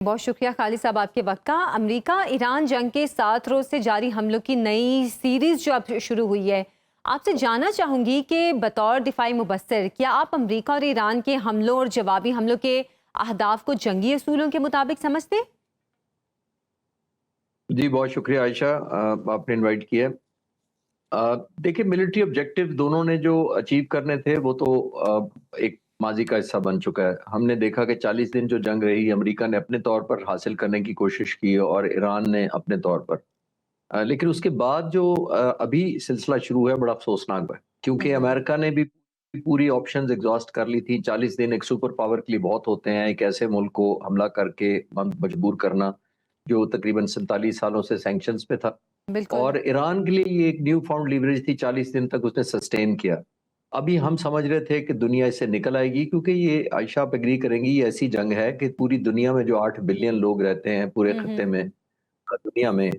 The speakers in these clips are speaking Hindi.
बहुत शुक्रिया खालिद साहब आपके वक्त का। अमेरिका ईरान जंग के 7 रोज से जारी हमलों की नई सीरीज जो अब शुरू हुई है, आपसे जानना चाहूंगी कि बतौर दिफाई मुबस्सिर क्या आप अमेरिका और ईरान के हमलों और जवाबी हमलों के अहदाफ को जंगी असूलों के मुताबिक समझते हैं? जी, बहुत शुक्रिया आयशा, आपने इनवाइट किया है। देखिए, मिलिट्री ऑब्जेक्टिव दोनों ने जो अचीव करने थे वो तो एक माजी का हिस्सा बन चुका है। हमने देखा कि 40 दिन जो जंग रही, अमेरिका ने अपने तौर पर हासिल करने की कोशिश की और ईरान ने अपने तौर पर। लेकिन उसके बाद जो अभी सिलसिला शुरू है बड़ा अफसोसनाक है, क्योंकि हम्म। अमेरिका ने भी पूरी ऑप्शंस एग्जॉस्ट कर ली थी। 40 दिन एक सुपर पावर के लिए बहुत होते हैं, एक ऐसे मुल्क को हमला करके मजबूर करना जो तकरीबन 47 सालों से सैंक्शंस पे था। बिल्कुल। और ईरान के लिए ये एक न्यू फाउंड लीवरेज थी, 40 दिन तक उसने सस्टेन किया। अभी हम समझ रहे थे कि दुनिया इससे निकल आएगी, क्योंकि ये आयशा आप एग्री करेंगी, ये ऐसी जंग है कि पूरी दुनिया में जो 8 बिलियन लोग रहते हैं पूरे खत्ते हम्म। में, दुनिया में,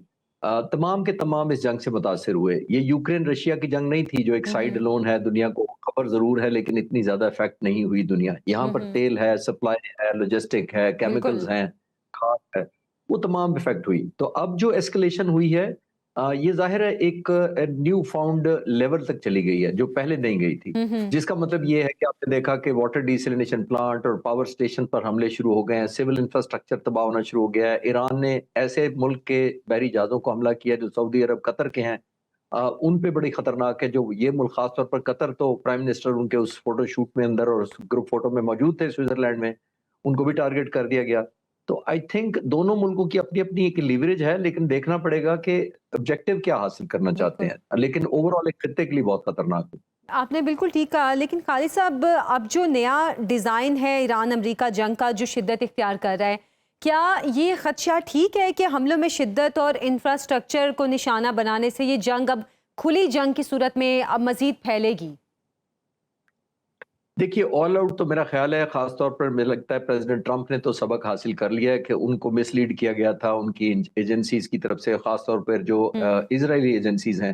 तमाम के तमाम इस जंग से मुतासिर हुए। ये यूक्रेन रशिया की जंग नहीं थी जो एक साइड हम्म। लोन है, दुनिया को खबर जरूर है लेकिन इतनी ज्यादा इफेक्ट नहीं हुई दुनिया। यहाँ पर हम्म। तेल है, सप्लाई है, लॉजिस्टिक है, बिल्कुल। केमिकल्स हैं, खाद है, वो तमाम इफेक्ट हुई। तो अब जो एस्केलेशन हुई है, ये जाहिर है एक न्यू फाउंड लेवल तक चली गई है जो पहले नहीं गई थी। हम्म। जिसका मतलब ये है कि आपने देखा कि वाटर डिसैलिनेशन प्लांट और पावर स्टेशन पर हमले शुरू हो गए हैं, सिविल इंफ्रास्ट्रक्चर तबाह होना शुरू हो गया है। ईरान ने ऐसे मुल्क के बहरी जहाज़ों को हमला किया जो सऊदी अरब, कतर के हैं। उन पे बड़ी खतरनाक है जो ये मुल्क, खास तौर पर कतर, तो प्राइम मिनिस्टर उनके उस फोटो शूट में अंदर और उस ग्रुप फोटो में मौजूद थे स्विट्जरलैंड में, उनको भी टारगेट कर दिया गया। तो आई थिंक दोनों मुल्कों की अपनी-अपनी एक लीवरेज है, लेकिन देखना पड़ेगा कि ऑब्जेक्टिव क्या हासिल करना चाहते बिल्कुल। हैं। लेकिन ओवरऑल एक खित्ते के लिए बहुत खतरनाक है। आपने बिल्कुल ठीक कहा, लेकिन खालिद साहब अब जो नया डिज़ाइन है ईरान अमेरिका जंग का जो शिद्दत इख्तियार कर रहा है, क्या ये खदशा ठीक है कि हमलों में शिद्दत और इंफ्रास्ट्रक्चर को निशाना बनाने से ये जंग अब खुली जंग की सूरत में अब मजीद फैलेगी? देखिए, ऑल आउट तो मेरा ख़्याल है, ख़ास तौर पर मुझे लगता है प्रेसिडेंट ट्रंप ने तो सबक हासिल कर लिया है कि उनको मिसलीड किया गया था उनकी एजेंसीज़ की तरफ से, ख़ास तौर पर जो हम्म। इज़राइली एजेंसीज़ हैं।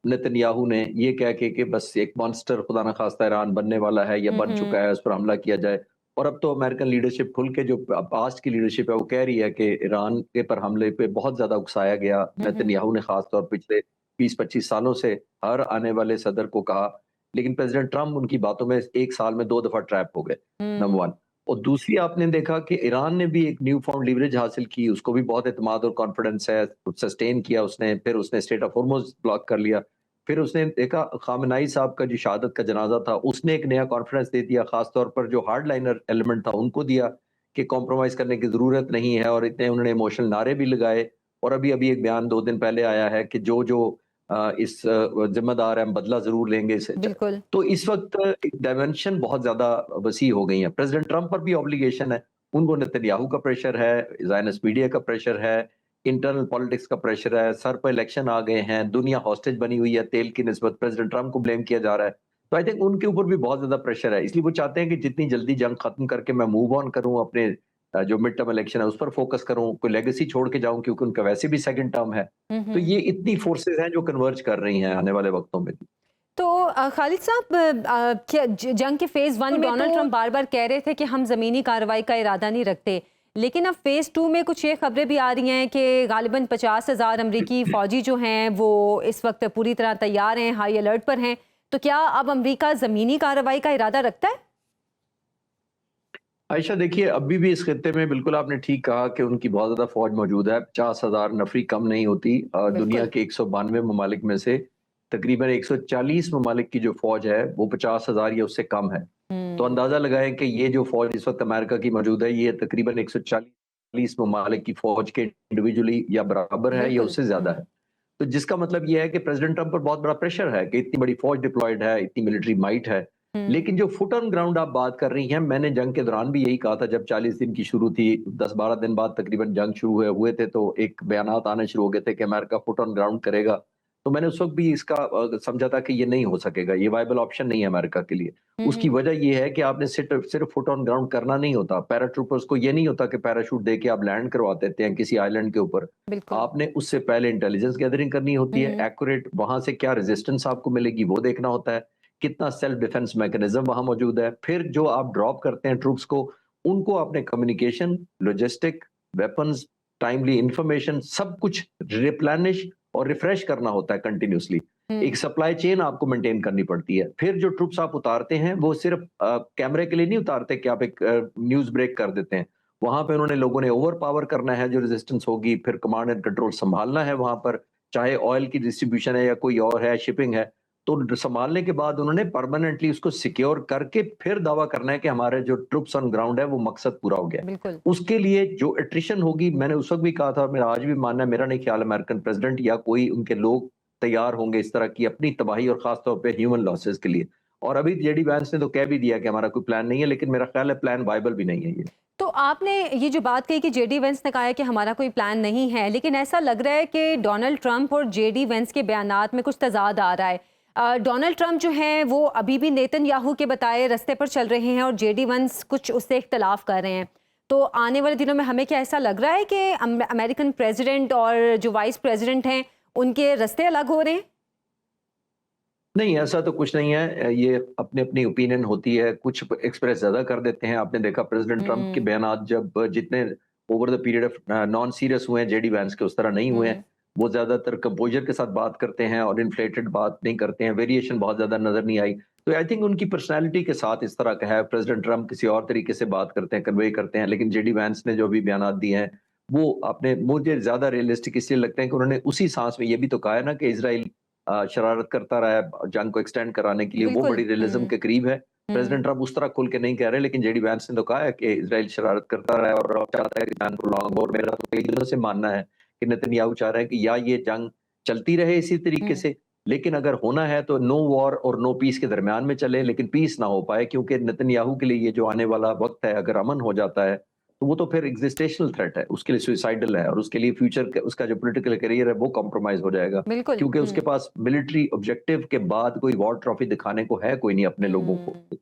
नेतन्याहू ने ये कह के कि बस एक मॉन्स्टर खुदा न खास्ता ईरान बनने वाला है या बन हम्म। चुका है, उस पर हमला किया जाए। और अब तो अमेरिकन लीडरशिप खुल के, जो पास्ट की लीडरशिप है, वो कह रही है कि ईरान के पर हमले पे बहुत ज़्यादा उकसाया गया। हम्म। नेतन्याहू ने ख़ास तौर पिछले 20-25 सालों से हर आने वाले सदर को कहा, लेकिन प्रेसिडेंट ट्रंप उनकी बातों में 1 साल में 2 दफ़ा ट्रैप हो गए, नंबर हम्म। 1। और दूसरी, आपने देखा कि ईरान ने भी एक न्यू फाउंड लीवरेज हासिल की, उसको भी बहुत एतमाद और कॉन्फिडेंस है, सस्टेन किया उसने, फिर उसने स्ट्रेट ऑफ हॉर्मुज़ ब्लॉक कर लिया। फिर उसने देखा खामेनेई साहब का जो शहादत का जनाज़ा था, उसने एक नया कॉन्फिडेंस दे दिया, ख़ास तौर पर जो हार्डलाइनर एलिमेंट था उनको दिया कि कॉम्प्रोमाइज़ करने की ज़रूरत नहीं है, और इतने उन्होंने इमोशनल नारे भी लगाए। और अभी-अभी एक बयान 2 दिन पहले आया है कि जो-जो इस ज़िम्मेदार है, हम बदला ज़रूर लेंगे इससे। बिल्कुल। तो इस वक़्त एक डायमेंशन बहुत ज़्यादा वसी हो गई है। प्रेज़िडेंट ट्रंप पर भी ऑब्लिगेशन है, उनको नेतन्याहू का प्रेशर है, ज़ायनिस्ट मीडिया का प्रेशर है, इंटरनल पॉलिटिक्स का प्रेशर है, सर पे इलेक्शन आ गए हैं, दुनिया हॉस्टेज बनी हुई है तेल की निस्बत, प्रेज़िडेंट ट्रंप को ब्लेम किया जा रहा है। तो आई थिंक उनके ऊपर भी बहुत ज़्यादा प्रेशर है, इसलिए वो चाहते हैं कि जितनी जल्दी जंग खत्म करके मैं मूव ऑन करूँ, अपने जो मिड टर्म इलेक्शन है उस पर फोकस करूँ, कोई लेगेसी छोड़ के जाऊँ, क्योंकि उनका वैसे भी सेकंड टर्म है। तो हम्म। ये इतनी फोर्सेस हैं जो कन्वर्ज कर रही हैं आने वाले वक्तों में। तो खालिद साहब, क्या जंग के फेज़ 1 में तो डोनाल्ड ट्रंप बार बार कह रहे थे कि हम ज़मीनी कार्रवाई का इरादा नहीं रखते, लेकिन अब फेज़ 2 में कुछ ये खबरें भी आ रही हैं कि गालिबन 50,000 अमरीकी फ़ौजी जो हैं वो इस वक्त पूरी तरह तैयार हैं, हाई अलर्ट पर हैं। तो क्या अब अमरीका ज़मीनी कार्रवाई का इरादा रखता है? आयशा, देखिए, अभी भी इस खित्ते में बिल्कुल आपने ठीक कहा कि उनकी बहुत ज़्यादा फ़ौज मौजूद है, 50,000 नफरी कम नहीं होती। दुनिया बिल्कुल। के 192 ममालिक में से तकरीबन 140 ममालिक की जो फ़ौज है वो 50,000 या उससे कम है। तो हम्म। अंदाज़ा लगाएं कि ये जो फ़ौज इस वक्त अमेरिका की मौजूद है, ये तकरीबन 140 ममालिक की फ़ौज के इंडिविजुअली या बराबर है या बिल्कुल। उससे ज़्यादा है। तो जिसका मतलब ये है कि प्रेसिडेंट ट्रंप पर बहुत बड़ा प्रेशर है कि इतनी बड़ी फौज डिप्लॉयड है, इतनी मिलिट्री माइट है। हम्म। लेकिन जो फुट ऑन ग्राउंड आप बात कर रही हैं, मैंने जंग के दौरान भी यही कहा था, जब 40 दिन की शुरू थी, 10-12 दिन बाद तकरीबन जंग शुरू हुए थे, तो एक बयानात आने शुरू हो गए थे कि अमेरिका फुट ऑन ग्राउंड करेगा। तो मैंने उस वक्त भी इसका समझा था कि ये नहीं हो सकेगा, ये वायबल ऑप्शन नहीं है अमेरिका के लिए। उसकी हम्म। वजह ये है कि आपने सिर्फ सिर्फ फुट ऑन ग्राउंड करना नहीं होता। पैराट्रूपर्स को ये नहीं होता कि पैराशूट दे के आप लैंड करवा देते हैं किसी आइलैंड के ऊपर। बिल्कुल। आपने उससे पहले इंटेलिजेंस गैदरिंग करनी होती है, हम्म। एक्यूरेट, वहां से क्या रेजिस्टेंस आपको मिलेगी वो देखना होता है, कितना सेल्फ डिफेंस मैकेनिज्म वहां मौजूद है। फिर जो आप ड्रॉप करते हैं ट्रूप्स को, उनको अपने communication, logistic, weapons, timely information सब कुछ रिप्लेनिश और रिफ्रेश करना होता है कंटिन्यूसली। एक सप्लाई चेन आपको मेंटेन करनी पड़ती है। फिर जो ट्रूप्स आप उतारते हैं वो सिर्फ कैमरे के लिए नहीं उतारते कि आप एक न्यूज़ ब्रेक कर देते हैं। वहाँ पे उन्होंने लोगों ने ओवर पावर करना है जो रेजिस्टेंस होगी, फिर कमांड एंड कंट्रोल संभालना है वहाँ पर, चाहे ऑयल की डिस्ट्रीब्यूशन है या कोई और है, शिपिंग है। तो संभालने के बाद उन्होंने परमानेंटली उसको सिक्योर करके फिर दावा करना है कि हमारे जो ट्रूप्स ऑन ग्राउंड है वो मकसद पूरा हो गया है। बिल्कुल। उसके लिए जो एट्रिशन होगी, मैंने उस वक्त भी कहा था, मेरा आज भी मानना है, मेरा नहीं ख्याल अमेरिकन प्रेसिडेंट या कोई उनके लोग तैयार होंगे इस तरह की अपनी तबाही और खास तौर पे ह्यूमन लॉसेस के लिए। और अभी जेडी वैंस ने तो कह भी दिया कि हमारा कोई प्लान नहीं है, लेकिन मेरा ख्याल है प्लान वायबल भी नहीं है ये। तो आपने ये जो बात कही कि जेडी वेंस ने कहा है कि हमारा कोई प्लान नहीं है, लेकिन ऐसा लग रहा है कि डोनाल्ड ट्रंप और जेडी वेंस के बयानात में कुछ तजाद आ रहा है। डोनाल्ड ट्रंप जो हैं वो अभी भी नेतन्याहू के बताए रास्ते पर चल रहे हैं और जेडी वेंस कुछ उससे इख्तलाफ कर रहे हैं। तो आने वाले दिनों में हमें क्या ऐसा लग रहा है कि अमेरिकन प्रेसिडेंट और जो वाइस प्रेसिडेंट हैं उनके रास्ते अलग हो रहे हैं? नहीं, ऐसा तो कुछ नहीं है। ये अपनी-अपनी ओपिनियन होती है, कुछ एक्सप्रेस ज़्यादा कर देते हैं। आपने देखा प्रेज़िडेंट ट्रंप के हम्म। बयानात जब जितने over the period of non serious हुए हैं, जेडी वैंस के उस तरह नहीं हुए हम्म। हैं। वो ज़्यादातर कंपोज़र के साथ बात करते हैं और इन्फ्लेटेड बात नहीं करते हैं, वेरिएशन बहुत ज़्यादा नज़र नहीं आई। तो आई थिंक उनकी पर्सनैलिटी के साथ इस तरह का है। प्रेज़िडेंट ट्रंप किसी और तरीके से बात करते हैं, कन्वे करते हैं, लेकिन जेडी वैंस ने जो अभी बयानात दिए हैं, वो आपने मुझे ज़्यादा रियलिस्टिक इसलिए लगते हैं कि उन्होंने उसी साँस में ये भी तो कहा है ना कि इज़राइल शरारत करता रहा है जंग को एक्सटेंड कराने के लिए, वो बिल्कुल। बड़ी रियलिज्म के करीब है। हम्म। प्रेसिडेंट ट्रंप उस तरह खुल के नहीं कह रहे, लेकिन जेडी वैंस ने तो कहा है कि इजराइल शरारत करता रहा है और अब चाहता है कि जंग को लॉन्ग। और मेरा तो कई दिनों से मानना है कि नेतन्याहू चाह रहे हैं कि या ये जंग चलती रहे इसी तरीके हम्म। से, लेकिन अगर होना है तो नो वॉर और नो पीस के दरमियान में चले, लेकिन पीस ना हो पाए, क्योंकि नेतन्याहू के लिए ये जो आने वाला वक्त है, अगर अमन हो जाता है तो वो तो फिर एग्जिस्टेशनल थ्रेट है, उसके लिए सुइसाइडल है और उसके लिए फ्यूचर उसका जो पॉलिटिकल करियर है वो कॉम्प्रोमाइज हो जाएगा, बिल्कुल। क्योंकि उसके पास मिलिट्री ऑब्जेक्टिव के बाद कोई वॉर ट्रॉफी दिखाने को है कोई नहीं अपने लोगों को। हम्म।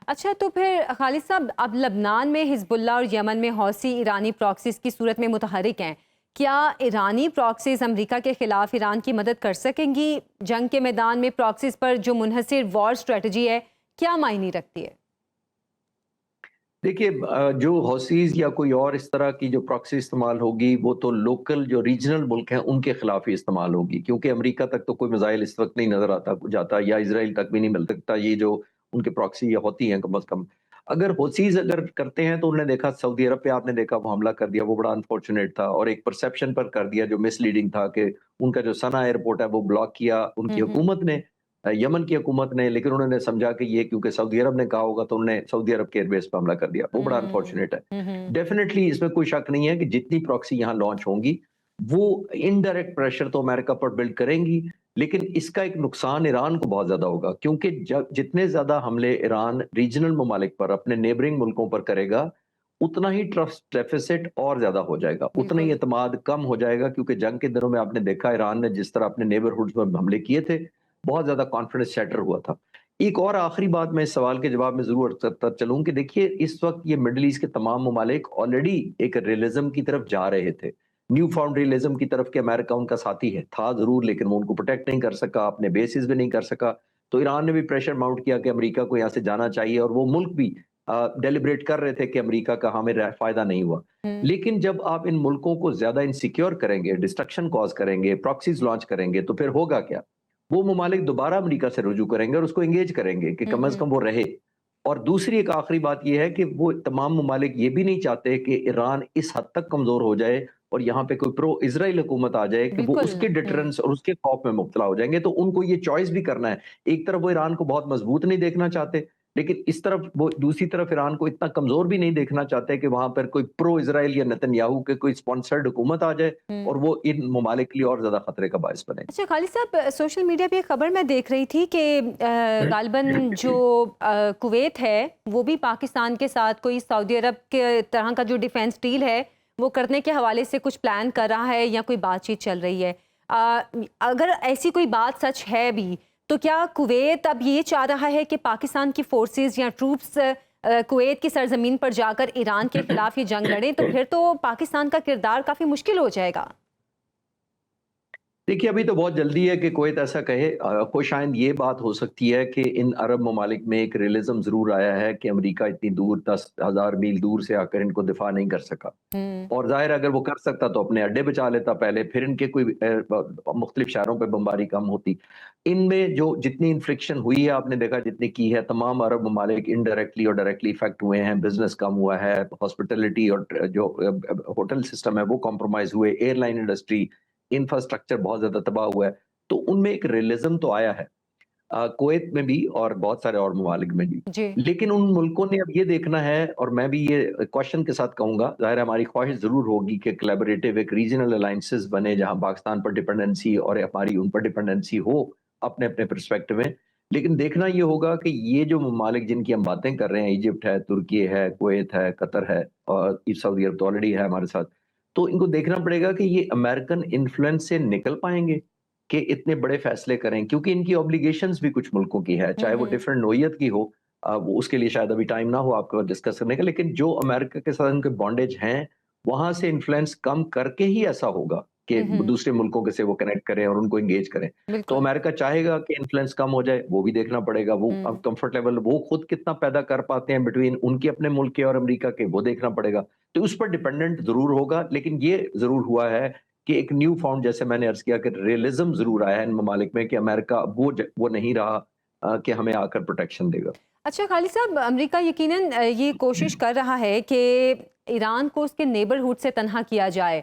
अच्छा, तो फिर खालिद साहब, अब लबनान में हिजबुल्लाह और यमन में हौसी ईरानी प्रॉक्सीज की सूरत में मुतहरिक हैं। क्या ईरानी प्रॉक्सीज अमेरिका के खिलाफ ईरान की मदद कर सकेंगी? जंग के मैदान में प्रॉक्सीज पर जो मुनहसिर वॉर स्ट्रेटजी है, क्या मायने रखती है? देखिए, जो हौसीज या कोई और इस तरह की जो प्रॉक्सी इस्तेमाल होगी वो तो लोकल जो रीजनल मुल्क हैं उनके खिलाफ ही इस्तेमाल होगी, क्योंकि अमेरिका तक तो कोई मिसाइल इस वक्त नहीं नजर आता जाता, या इसराइल तक भी नहीं मिल सकता ये जो उनके प्रॉक्सी या होती हैं कम अज कम। अगर हौसीज अगर करते हैं तो उन्होंने देखा सऊदी अरब पे, आपने देखा वो हमला कर दिया, वो बड़ा अनफॉर्चुनेट था और एक परसेप्शन पर कर दिया जो मिसलीडिंग था कि उनका जो सना एयरपोर्ट है वो ब्लॉक किया उनकी हम्म। हुकूमत ने, यमन की हुकूमत ने, लेकिन उन्होंने समझा कि ये क्योंकि सऊदी अरब ने कहा होगा तो उन्होंने सऊदी अरब के एयरबेस पर हमला कर दिया, वो बड़ा अनफॉर्चुनेट है। हम्म। डेफिनेटली इसमें कोई शक नहीं है कि जितनी प्रॉक्सी यहाँ लॉन्च होंगी वो इनडायरेक्ट प्रेशर तो अमेरिका पर बिल्ड करेंगी, लेकिन इसका एक नुकसान ईरान को बहुत ज्यादा होगा, क्योंकि जब जितने ज्यादा हमले ईरान रीजनल ममालिक पर, अपने नेबरिंग मुल्कों पर करेगा, उतना ही ट्रस्ट डेफिसिट और ज्यादा हो जाएगा, उतना ही बिल्कुल। एतमाद कम हो जाएगा, क्योंकि जंग के दिनों में आपने देखा ईरान ने जिस तरह अपने नेबरहुड्स में हमले किए थे, बहुत ज्यादा कॉन्फिडेंस शैटर हुआ था। एक और आखिरी बात मैं इस सवाल के जवाब में जरूर चलूं कि देखिए, इस वक्त ये मिडिल ईस्ट के तमाम ममालिक ऑलरेडी एक रियलिज्म की तरफ जा रहे थे, न्यू फाउंड रियलिज्म की तरफ, कि अमेरिका उनका साथी है, था जरूर, लेकिन वो उनको प्रोटेक्ट नहीं कर सका, अपने बेसिस भी नहीं कर सका। तो ईरान ने भी प्रेशर माउंट किया कि अमेरिका को यहाँ से जाना चाहिए, और वो मुल्क भी डेलिब्रेट कर रहे थे कि अमेरिका का हमें फायदा नहीं हुआ। हम्म। लेकिन जब आप इन मुल्कों को ज्यादा इनसिक्योर करेंगे, डिस्ट्रक्शन कॉज करेंगे, प्रॉक्सीज लॉन्च करेंगे, तो फिर होगा क्या? वो ममालिक दोबारा अमेरिका से रुजू करेंगे और उसको एंगेज करेंगे कि कम अज हम्म। कम वो रहे। और दूसरी एक आखिरी बात यह है कि वो तमाम ममालिक ये भी नहीं चाहते कि ईरान इस हद तक कमजोर हो जाए और यहाँ पे कोई प्रो इसराइल हुकूमत आ जाए कि वो बिल्कुल। उसके डिटरेंस और उसके खौफ में मुब्तला हो जाएंगे। तो उनको ये चॉइस भी करना है। एक तरफ वो ईरान को बहुत मजबूत नहीं देखना चाहते, लेकिन इस तरफ वो दूसरी तरफ ईरान को इतना कमजोर भी नहीं देखना चाहते कि वहां पर कोई प्रो इसराइल या नेतन्याहू के कोई स्पॉन्सर्ड हुकूमत आ जाए हम्म। और वो इन ममालिक के लिए और ज्यादा खतरे का बायस बने। अच्छा खालिद साहब, सोशल मीडिया पे एक खबर मैं देख रही थी कि गालिबन जो कुवैत है वो भी पाकिस्तान के साथ कोई सऊदी अरब के तरह का जो डिफेंस डील है वो करने के हवाले से कुछ प्लान कर रहा है या कोई बातचीत चल रही है। अगर ऐसी कोई बात सच है भी तो क्या कुवैत अब ये चाह रहा है कि पाकिस्तान की फोर्सेस या ट्रूप्स कुवैत की सरजमीन पर जाकर ईरान के खिलाफ ये जंग लड़ें? तो फिर तो पाकिस्तान का किरदार काफ़ी मुश्किल हो जाएगा। देखिए, अभी तो बहुत जल्दी है कि कुवैत ऐसा कहे। कोई शायद ये बात हो सकती है कि इन अरब ममालिक में एक रियलिज़्म ज़रूर आया है कि अमेरिका इतनी दूर 10,000 मील दूर से आकर इनको दिफ़ा नहीं कर सका। हम्म। और ज़ाहिर है अगर वो कर सकता तो अपने अड्डे बचा लेता पहले, फिर इनके कोई मुख्तलिफ शहरों पे बमबारी कम होती। इनमें जो जितनी इन्फ्लिक्शन हुई है आपने देखा जितनी की है, तमाम अरब ममालिक इनडायरेक्टली और डायरेक्टली इफ़ेक्ट हुए हैं, बिज़नेस कम हुआ है, हॉस्पिटैलिटी और जो होटल सिस्टम है वो कॉम्प्रोमाइज़ हुए, एयरलाइन इंडस्ट्री, इंफ्रास्ट्रक्चर बहुत ज़्यादा तबाह हुआ है। तो उनमें एक रियलिज़्म तो आया है। कुवैत में भी और बहुत सारे और ममालिक में भी। जी। लेकिन उन मुल्कों ने अब ये देखना है और मैं भी ये क्वेश्चन के साथ कहूँगा, ज़ाहिर है हमारी ख्वाहिश ज़रूर होगी कि कोलैबोरेटिव एक रीजनल अलायंसेस बने जहाँ पाकिस्तान पर डिपेंडेंसी और हमारी उन पर डिपेंडेंसी हो अपने-अपने पर्सपेक्टिव में। लेकिन देखना ये होगा कि ये जो ममालिक जिनकी हम बातें कर रहे हैं, इजिप्ट है, तुर्की है, कुवैत है, कतर है और ये सऊदी अरब तो ऑलरेडी है हमारे साथ। तो इनको देखना पड़ेगा कि ये अमेरिकन इन्फ्लुएंस से निकल पाएँगे? कि इतने बड़े फैसले करें क्योंकि इनकी ऑब्लिगेशंस भी कुछ मुल्कों की है, चाहे वो हम्म। डिफरेंट नोयत की हो। वो उसके लिए शायद अभी टाइम ना हो आपको डिस्कस करने का, लेकिन जो अमेरिका के साथ उनके बॉन्डेज हैं, वहाँ से इन्फ्लुएंस कम करके ही ऐसा होगा कि हम्म। दूसरे मुल्कों के से वो कनेक्ट करें और उनको एंगेज करें। तो बिल्कुल। अमेरिका चाहेगा कि इन्फ्लुएंस कम हो जाए, वो भी देखना पड़ेगा। वो अब हम्म। कंफर्ट लेवल वो खुद कितना पैदा कर पाते हैं बिटवीन उनके अपने मुल्क के और अमेरिका के, वो देखना पड़ेगा। तो उस पर डिपेंडेंट ज़रूर होगा, लेकिन ये ज़रूर हुआ है कि एक न्यू फाउंड जैसे मैंने अर्ज़ किया कि रियलिज़्म ज़रूर आया है इन ममालिक में कि अमेरिका वो नहीं रहा कि हमें आकर प्रोटेक्शन देगा। अच्छा खालिद साहब, अमेरिका यकीनन ये कोशिश कर रहा है कि ईरान को उसके नेबरहुड से तनहा किया जाए।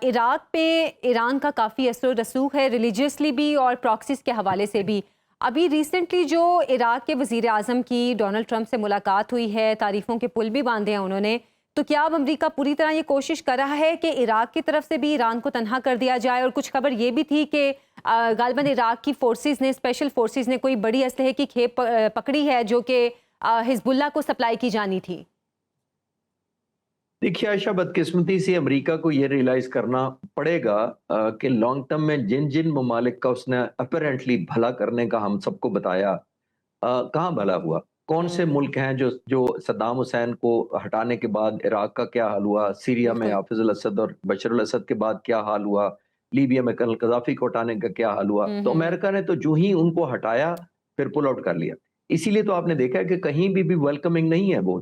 इराक पे ईरान का काफ़ी असर रसूख है, रिलीजियसली भी और प्रॉक्सीज के हवाले से भी। अभी रिसेंटली जो इराक के वज़ीर आज़म की डोनाल्ड ट्रंप से मुलाकात हुई है, तारीफ़ों के पुल भी बांधे हैं उन्होंने, तो क्या अब अमेरिका पूरी तरह ये कोशिश कर रहा है कि इराक की तरफ से भी ईरान को तनहा कर दिया जाए? और कुछ खबर ये भी थी कि गालिबन इराक की फोर्सेस ने, स्पेशल फोर्सेस ने कोई बड़ी असलहे की खेप पकड़ी है जो कि हिजबुल्लाह को सप्लाई की जानी थी। देखिए आयशा, बदकिस्मती से अमेरिका को ये रियलाइज़ करना पड़ेगा कि लॉन्ग टर्म में जिन-जिन ममालिक का उसने अपैरेंटली भला करने का हम सबको बताया, कहाँ भला हुआ? कौन से हम्म। मुल्क हैं जो सद्दाम हुसैन को हटाने के बाद इराक का क्या हाल हुआ? सीरिया में बिल्कुल। हाफ़िज़ अल-असद और बशर अल-असद के बाद क्या हाल हुआ? लीबिया में कर्नल कज़ाफ़ी को हटाने का क्या हाल हुआ? तो हम्म। अमेरिका ने तो जो ही उनको हटाया, फिर पुल आउट कर लिया। इसीलिए तो आपने देखा है कि कहीं भी वेलकमिंग नहीं है वो।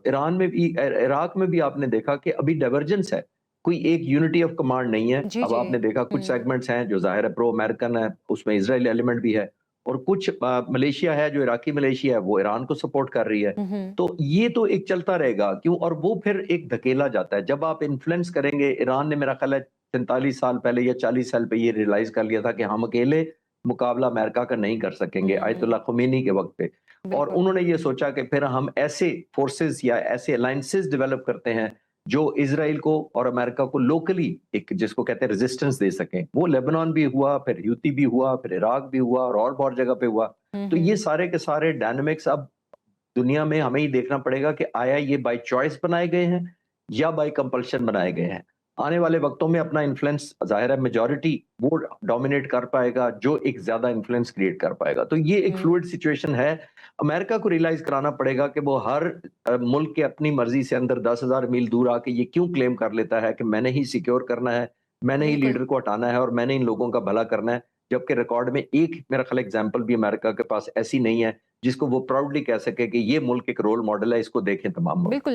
ईरान में भी इराक में भी आपने देखा कि अभी डाइवर्जेंस है। कोई एक यूनिटी ऑफ कमांड नहीं है। जी अब जी। आपने देखा कुछ सेगमेंट्स हैं जो ज़ाहिर है प्रो अमेरिकन है, उसमें इज़राइल एलिमेंट भी है। और कुछ मलेशिया है जो इराकी मलेशिया है वो ईरान को सपोर्ट कर रही है। हम्म। तो ये तो एक चलता रहेगा क्यों, और वो फिर एक धकेला जाता है। जब आप इन्फ्लुएंस करेंगे, ईरान ने मेरा ख्याल है 45 साल पहले या 40 साल पे ये रियलाइज़ कर लिया था कि हम अकेले मुकाबला अमेरिका का नहीं कर सकेंगे, हम्म। आयतुल्लाह ख़ुमैनी के वक़्त पे। और बिल्कुल। उन्होंने ये सोचा कि फिर हम ऐसे फोर्सेस या ऐसे अलायंसेस डेवलप करते हैं जो इज़राइल को और अमेरिका को लोकली एक जिसको कहते हैं रेजिस्टेंस दे सकें। वो लेबनान भी हुआ, फिर यूती भी हुआ, फिर इराक भी हुआ और बहुत जगह पे हुआ। तो ये हम्म। सारे के सारे डायनामिक्स अब दुनिया में हमें ही देखना पड़ेगा कि आया ये बाय चॉइस बनाए गए हैं या बाय कंपल्शन बनाए गए हैं। आने वाले वक्तों में अपना इन्फ्लुएंस ज़ाहिर है मेजॉरिटी वो डोमिनेट कर पाएगा जो एक ज़्यादा इन्फ्लुएंस क्रिएट कर पाएगा। तो ये एक हम्म। फ्लूइड सिचुएशन है। अमेरिका को रियलाइज़ कराना पड़ेगा कि वो हर मुल्क के अपनी मर्ज़ी से अंदर 10,000 मील दूर आके ये क्यों क्लेम कर लेता है कि मैंने ही सिक्योर करना है, मैंने ही बिल्कुल। लीडर को हटाना है और मैंने इन लोगों का भला करना है। जबकि रिकॉर्ड में एक मेरा ख्याल एग्ज़ाम्पल भी अमेरिका के पास ऐसी नहीं है जिसको वो प्राउडली कह सके कि ये मुल्क एक रोल मॉडल है, इसको देखें तमाम मुल्क। बिल्कुल।